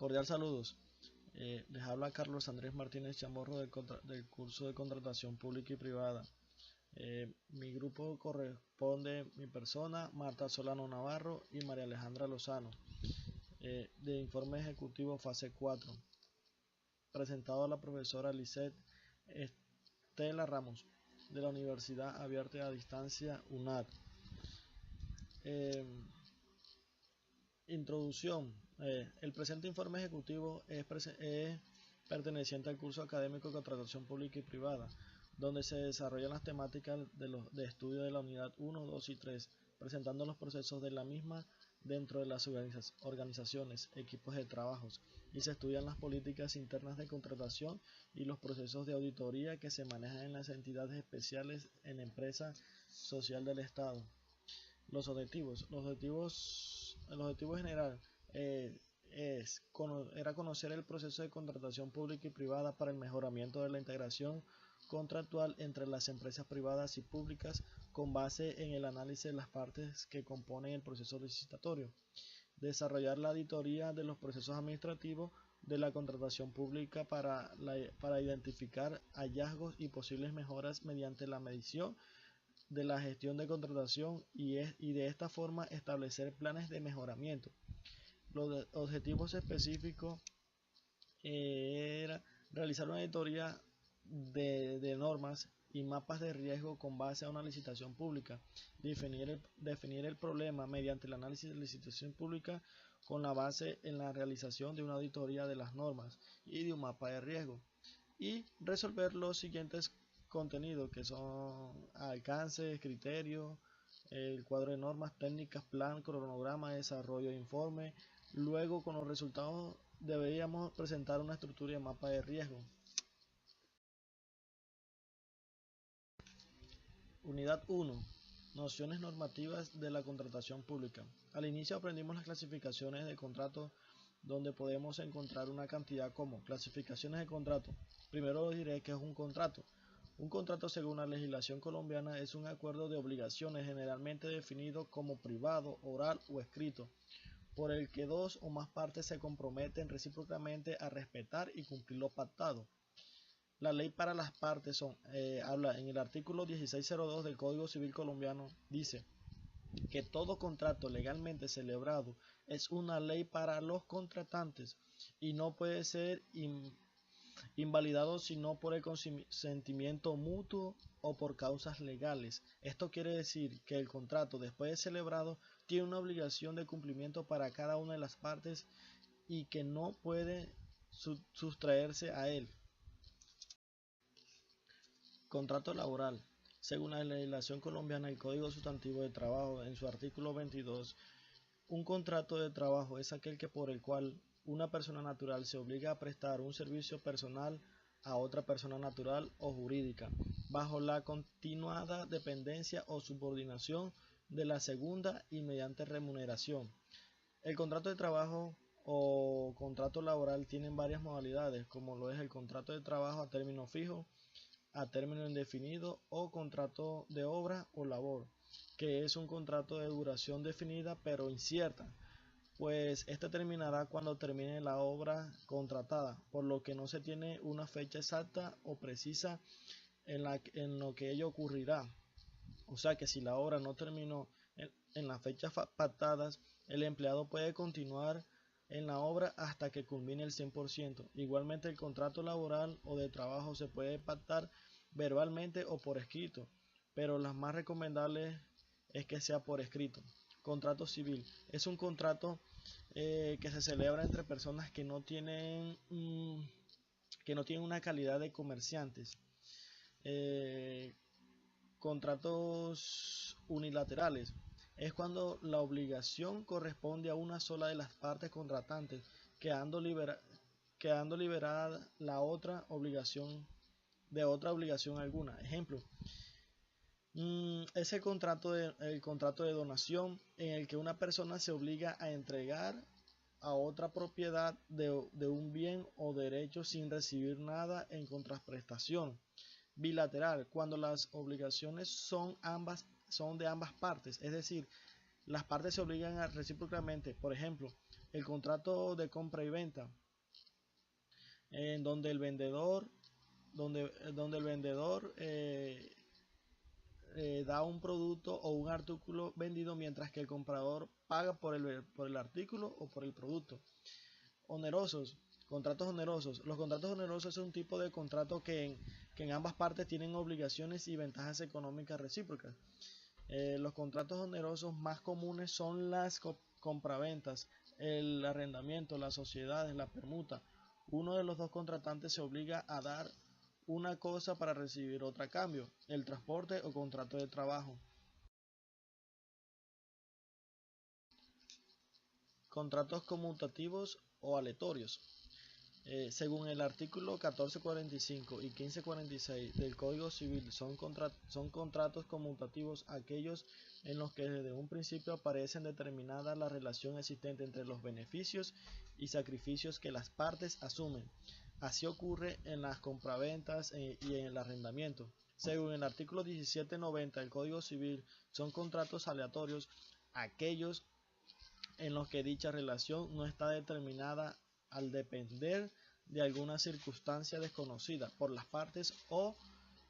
Cordial saludos. Les habla Carlos Andrés Martínez Chamorro del curso de Contratación Pública y Privada. Mi grupo corresponde mi persona, Marta Solano Navarro y María Alejandra Lozano, de informe ejecutivo fase 4, presentado a la profesora Lisette Estela Ramos, de la Universidad Abierta a Distancia UNAD. Introducción. El presente informe ejecutivo es perteneciente al curso académico de Contratación Pública y Privada, donde se desarrollan las temáticas de estudio de la unidad 1, 2 y 3, presentando los procesos de la misma dentro de las organizaciones, equipos de trabajos, y se estudian las políticas internas de contratación y los procesos de auditoría que se manejan en las entidades especiales en la empresa social del Estado. Los objetivos. El objetivo general era conocer el proceso de contratación pública y privada para el mejoramiento de la integración contractual entre las empresas privadas y públicas con base en el análisis de las partes que componen el proceso licitatorio. Desarrollar la auditoría de los procesos administrativos de la contratación pública para identificar hallazgos y posibles mejoras mediante la medición de la gestión de contratación y de esta forma establecer planes de mejoramiento. Los objetivos específicos era realizar una auditoría de normas y mapas de riesgo con base a una licitación pública, definir el problema mediante el análisis de licitación pública con la base en la realización de una auditoría de las normas y de un mapa de riesgo, y resolver los siguientes contenidos, que son alcances, criterios, el cuadro de normas, técnicas, plan, cronograma, desarrollo de informe. Luego, con los resultados, deberíamos presentar una estructura de mapa de riesgo. Unidad 1. Nociones normativas de la contratación pública. Al inicio aprendimos las clasificaciones de contratos, donde podemos encontrar una cantidad como clasificaciones de contrato. Primero diré que es un contrato. Un contrato, según la legislación colombiana, es un acuerdo de obligaciones generalmente definido como privado, oral o escrito, por el que dos o más partes se comprometen recíprocamente a respetar y cumplir lo pactado. La ley para las partes habla en el artículo 1602 del Código Civil colombiano, dice que todo contrato legalmente celebrado es una ley para los contratantes y no puede ser invalidado sino por el consentimiento mutuo o por causas legales. Esto quiere decir que el contrato, después de celebrado, tiene una obligación de cumplimiento para cada una de las partes y que no puede sustraerse a él. Contrato laboral. Según la legislación colombiana, el Código Sustantivo de Trabajo, en su artículo 22, un contrato de trabajo es aquel por el cual una persona natural se obliga a prestar un servicio personal a otra persona natural o jurídica, bajo la continuada dependencia o subordinación de la segunda y mediante remuneración. El contrato de trabajo o contrato laboral tienen varias modalidades, como lo es el contrato de trabajo a término fijo, a término indefinido o contrato de obra o labor, que es un contrato de duración definida pero incierta, pues este terminará cuando termine la obra contratada, por lo que no se tiene una fecha exacta o precisa en lo que ello ocurrirá. O sea que si la obra no terminó en las fechas pactadas, el empleado puede continuar en la obra hasta que culmine el 100%. Igualmente, el contrato laboral o de trabajo se puede pactar verbalmente o por escrito, pero las más recomendables es que sea por escrito. Contrato civil es un contrato que se celebra entre personas que no tienen una calidad de comerciantes. Contratos unilaterales es cuando la obligación corresponde a una sola de las partes contratantes, quedando liberada la otra obligación de otra obligación alguna. Ejemplo, es el contrato de donación, en el que una persona se obliga a entregar a otra propiedad de un bien o derecho sin recibir nada en contraprestación. Bilateral, cuando las obligaciones son de ambas partes, es decir, las partes se obligan recíprocamente. Por ejemplo, El contrato de compra y venta, en donde el vendedor, da un producto o un artículo vendido mientras que el comprador paga por el artículo o por el producto. Onerosos, contratos onerosos. Los contratos onerosos es un tipo de contrato que en ambas partes tienen obligaciones y ventajas económicas recíprocas. Los contratos onerosos más comunes son las compraventas, el arrendamiento, las sociedades, la permuta. Uno de los dos contratantes se obliga a dar una cosa para recibir otra a cambio, el transporte o contrato de trabajo. Contratos conmutativos o aleatorios. Según el artículo 1445 y 1546 del Código Civil, son contratos conmutativos aquellos en los que desde un principio aparecen determinada la relación existente entre los beneficios y sacrificios que las partes asumen. Así ocurre en las compraventas y en el arrendamiento. Según el artículo 1790 del Código Civil, son contratos aleatorios aquellos en los que dicha relación no está determinada al depender de alguna circunstancia desconocida por las partes o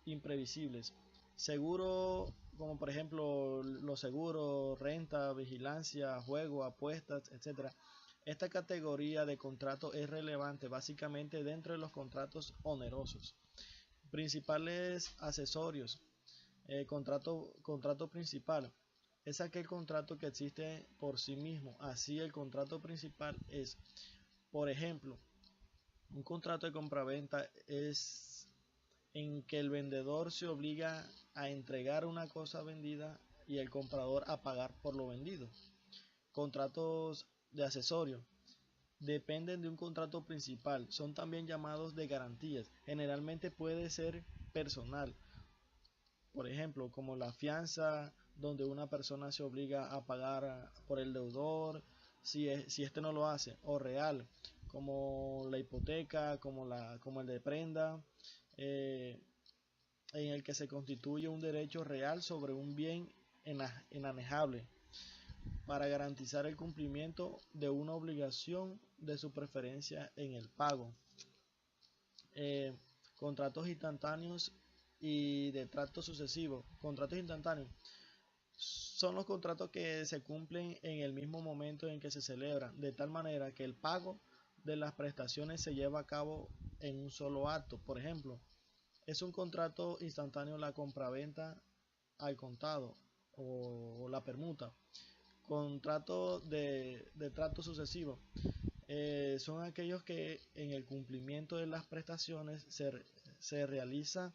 imprevisibles. Seguro, como por ejemplo los seguros, renta, vigilancia, juego, apuestas, etc. Esta categoría de contrato es relevante básicamente dentro de los contratos onerosos. Principales accesorios. Contrato principal. Es aquel contrato que existe por sí mismo. Así el contrato principal es, por ejemplo, un contrato de compraventa es en que el vendedor se obliga a entregar una cosa vendida y el comprador a pagar por lo vendido. Contratos de accesorio dependen de un contrato principal, son también llamados de garantías. Generalmente puede ser personal, por ejemplo, como la fianza, donde una persona se obliga a pagar por el deudor si este no lo hace, o real, como la hipoteca, como el de prenda, eh, en el que se constituye un derecho real sobre un bien inanejable para garantizar el cumplimiento de una obligación de su preferencia en el pago. Contratos instantáneos y de trato sucesivo. Contratos instantáneos son los contratos que se cumplen en el mismo momento en que se celebran, de tal manera que el pago de las prestaciones se lleva a cabo en un solo acto. Por ejemplo, es un contrato instantáneo la compraventa al contado o la permuta. Contrato de trato sucesivo. Son aquellos que en el cumplimiento de las prestaciones se realiza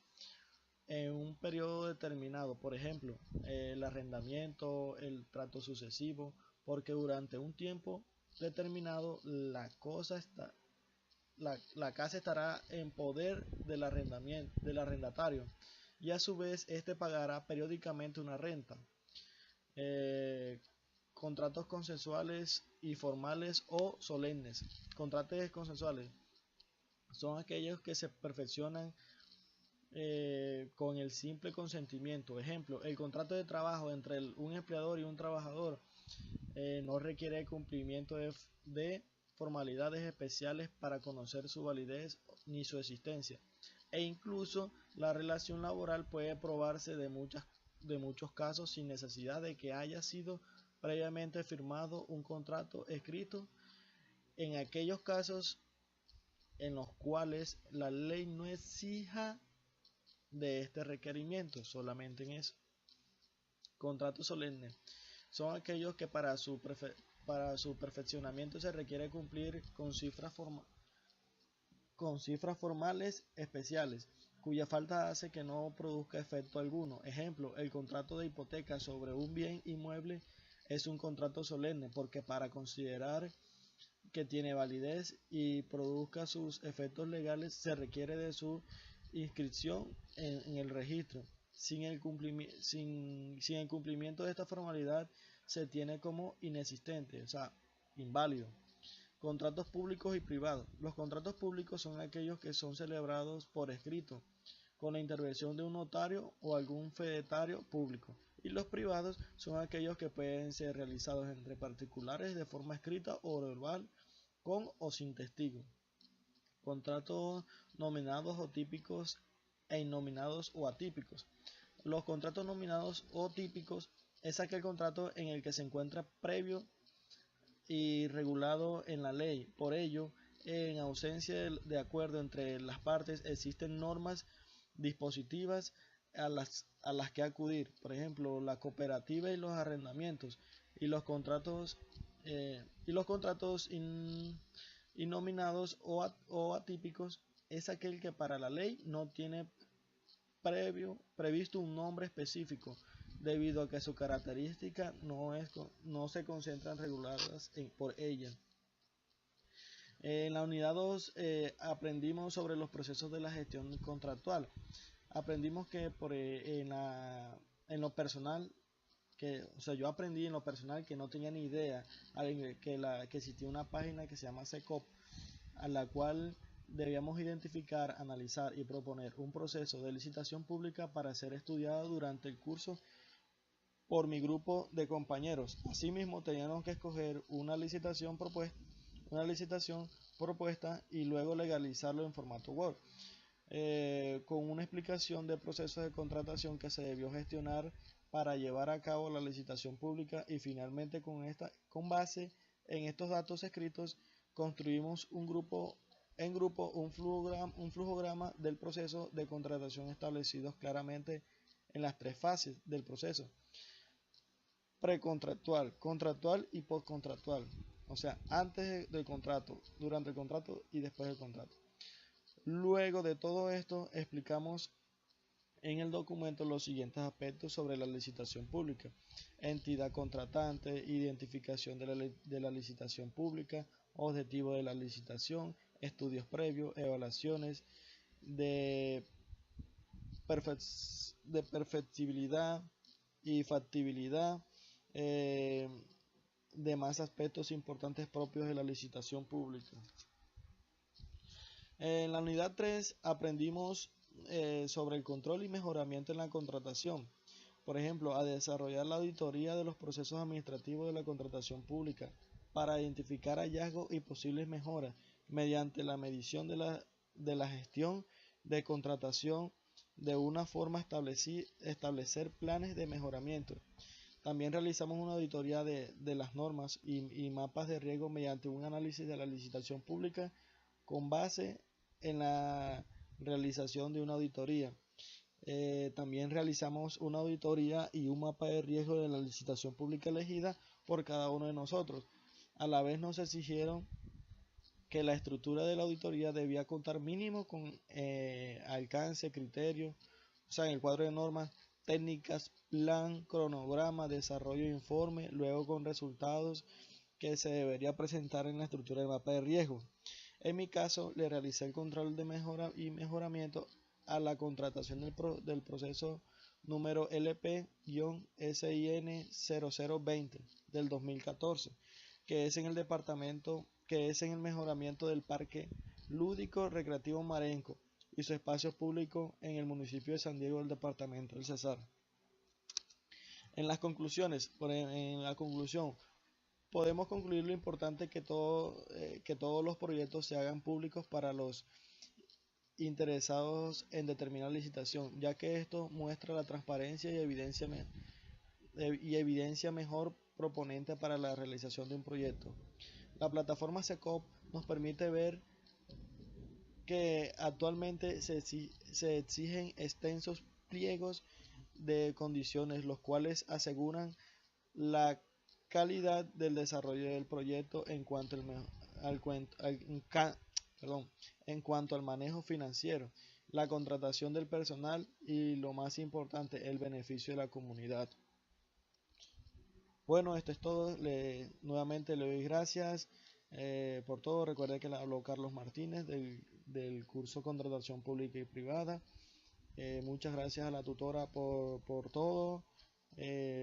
en un periodo determinado, por ejemplo, el arrendamiento, el trato sucesivo, porque durante un tiempo determinado la casa estará en poder del arrendatario y a su vez este pagará periódicamente una renta. Contratos consensuales y formales o solemnes. Contratos consensuales son aquellos que se perfeccionan con el simple consentimiento. Ejemplo, el contrato de trabajo entre un empleador y un trabajador no requiere el cumplimiento de formalidades especiales para conocer su validez ni su existencia. E incluso la relación laboral puede probarse de muchos casos sin necesidad de que haya sido previamente firmado un contrato escrito, en aquellos casos en los cuales la ley no exija de este requerimiento, solamente en eso. Contratos solemnes son aquellos que para su perfeccionamiento se requiere cumplir con cifras formales especiales, cuya falta hace que no produzca efecto alguno. Ejemplo, el contrato de hipoteca sobre un bien inmueble es un contrato solemne porque para considerar que tiene validez y produzca sus efectos legales se requiere de su inscripción en el registro. Sin el cumplimiento de esta formalidad se tiene como inexistente, o sea, inválido. Contratos públicos y privados. Los contratos públicos son aquellos que son celebrados por escrito, con la intervención de un notario o algún fedatario público. Y los privados son aquellos que pueden ser realizados entre particulares de forma escrita o verbal, con o sin testigo. Contratos nominados o típicos e innominados o atípicos. Los contratos nominados o típicos es aquel contrato en el que se encuentra previo y regulado en la ley. Por ello, en ausencia de acuerdo entre las partes, existen normas dispositivas a las que acudir. Por ejemplo, la cooperativa y los arrendamientos y los contratos innominados o atípicos es aquel que para la ley no tiene previsto un nombre específico, debido a que sus características no se concentran reguladas por ella. En la unidad 2 aprendimos sobre los procesos de la gestión contractual. Aprendimos que en lo personal, yo aprendí en lo personal que no tenía ni idea que existía una página que se llama SECOP, a la cual debíamos identificar, analizar y proponer un proceso de licitación pública para ser estudiado durante el curso por mi grupo de compañeros. Asimismo, teníamos que escoger una licitación propuesta y luego legalizarlo en formato Word, con una explicación del proceso de contratación que se debió gestionar para llevar a cabo la licitación pública, y finalmente con base en estos datos escritos construimos un flujograma del proceso de contratación establecidos claramente en las tres fases del proceso: precontractual, contractual y postcontractual. O sea, antes del contrato, durante el contrato y después del contrato. Luego de todo esto, explicamos en el documento los siguientes aspectos sobre la licitación pública: entidad contratante, identificación de la licitación pública, objetivo de la licitación, estudios previos, evaluaciones de perfectibilidad y factibilidad, demás aspectos importantes propios de la licitación pública. En la unidad 3 aprendimos sobre el control y mejoramiento en la contratación. Por ejemplo, a desarrollar la auditoría de los procesos administrativos de la contratación pública para identificar hallazgos y posibles mejoras mediante la medición de la gestión de contratación, de una forma establecer planes de mejoramiento. También realizamos una auditoría de las normas y mapas de riesgo mediante un análisis de la licitación pública con base en la realización de una auditoría. También realizamos una auditoría y un mapa de riesgo de la licitación pública elegida por cada uno de nosotros. A la vez nos exigieron que la estructura de la auditoría debía contar mínimo con alcance, criterio, o sea, en el cuadro de normas, técnicas, plan, cronograma, desarrollo de informe, luego con resultados que se debería presentar en la estructura del mapa de riesgo. En mi caso, le realicé el control de mejora y mejoramiento a la contratación del proceso número LP-SIN 0020 del 2014, que es en el mejoramiento del parque lúdico recreativo Marenco y su espacio público en el municipio de San Diego del departamento del Cesar. En la conclusión, podemos concluir lo importante que todos los proyectos se hagan públicos para los interesados en determinar licitación, ya que esto muestra la transparencia y evidencia mejor proponente para la realización de un proyecto. La plataforma SECOP nos permite ver que actualmente se exigen extensos pliegos de condiciones, los cuales aseguran la calidad del desarrollo del proyecto en cuanto al manejo financiero, la contratación del personal y, lo más importante, el beneficio de la comunidad. Bueno, esto es todo. Nuevamente le doy gracias por todo. Recuerde que le habló Carlos Martínez del curso Contratación Pública y Privada. Muchas gracias a la tutora por todo.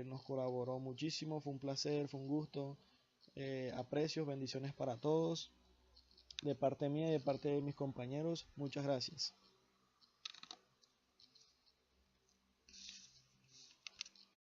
Nos colaboró muchísimo, fue un placer, fue un gusto. Aprecios, bendiciones para todos. De parte mía y de parte de mis compañeros, muchas gracias.